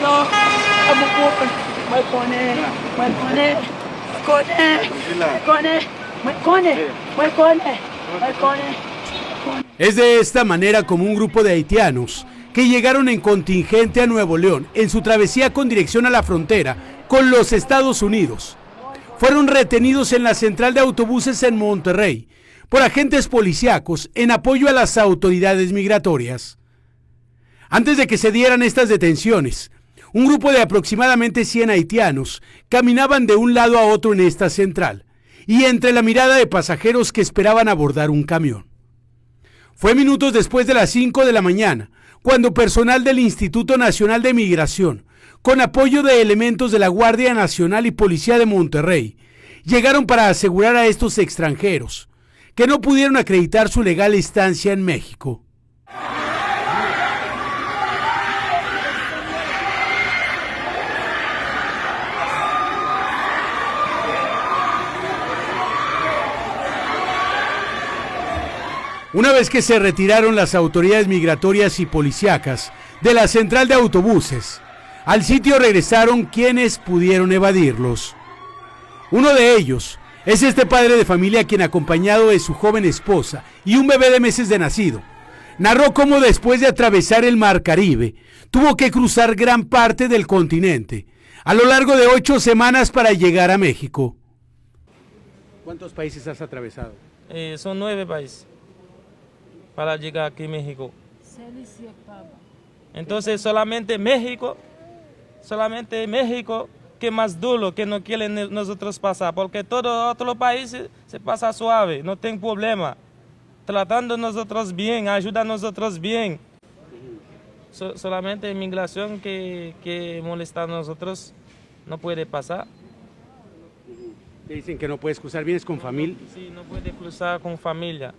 No, Es de esta manera como un grupo de haitianos que llegaron en contingente a Nuevo León en su travesía con dirección a la frontera con los Estados Unidos fueron retenidos en la central de autobuses en Monterrey por agentes policíacos en apoyo a las autoridades migratorias. Antes de que se dieran estas detenciones, un grupo de aproximadamente 100 haitianos caminaban de un lado a otro en esta central y entre la mirada de pasajeros que esperaban abordar un camión. Fue minutos después de las 5 de la mañana cuando personal del Instituto Nacional de Migración, con apoyo de elementos de la Guardia Nacional y Policía de Monterrey, llegaron para asegurar a estos extranjeros que no pudieron acreditar su legal estancia en México. Una vez que se retiraron las autoridades migratorias y policíacas de la central de autobuses, al sitio regresaron quienes pudieron evadirlos. Uno de ellos es este padre de familia quien, acompañado de su joven esposa y un bebé de meses de nacido, narró cómo después de atravesar el Mar Caribe, tuvo que cruzar gran parte del continente, a lo largo de 8 semanas para llegar a México. ¿Cuántos países has atravesado? Son 9 países para llegar aquí a México. Entonces solamente México, que más duro, que no quieren nosotros pasar, porque todos otros países se pasa suave, no tienen problema. Tratando nosotros bien, ayuda a nosotros bien. Solamente inmigración que molesta a nosotros no puede pasar. Te dicen que no puedes cruzar, vienes con familia. Sí, no puede cruzar con familia.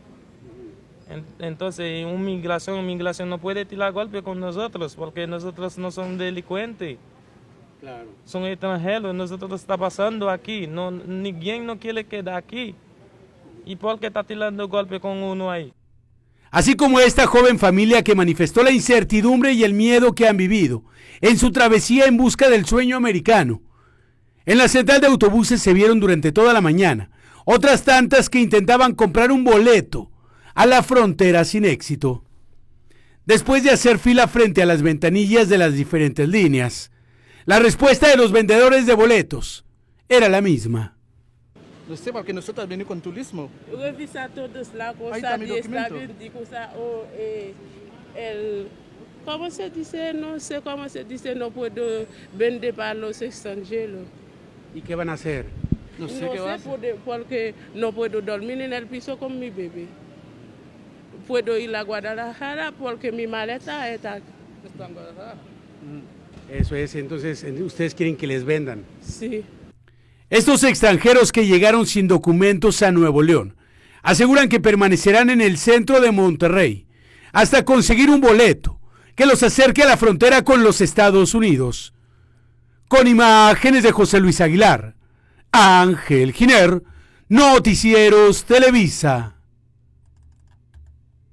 Entonces, inmigración no puede tirar golpe con nosotros, porque nosotros no somos delincuentes. Claro. Son extranjeros, nosotros está pasando aquí, ninguém no quiere quedar aquí. ¿Y por qué está tirando golpe con uno ahí? Así como esta joven familia que manifestó la incertidumbre y el miedo que han vivido en su travesía en busca del sueño americano. En la central de autobuses se vieron durante toda la mañana otras tantas que intentaban comprar un boleto a la frontera sin éxito. Después de hacer fila frente a las ventanillas de las diferentes líneas, la respuesta de los vendedores de boletos era la misma. No sé, porque nosotros venimos con turismo. Revisa todos la cosa, Ahí está mi documento. ¿Cómo se dice? No sé cómo se dice, no puedo vender para los extranjeros. ¿Y qué van a hacer? No sé qué va a hacer. Porque no puedo dormir en el piso con mi bebé. Puedo ir a Guadalajara porque mi maleta está en Guadalajara. Eso es, entonces ustedes quieren que les vendan. Sí. Estos extranjeros que llegaron sin documentos a Nuevo León aseguran que permanecerán en el centro de Monterrey hasta conseguir un boleto que los acerque a la frontera con los Estados Unidos. Con imágenes de José Luis Aguilar, Ángel Giner, Noticieros Televisa.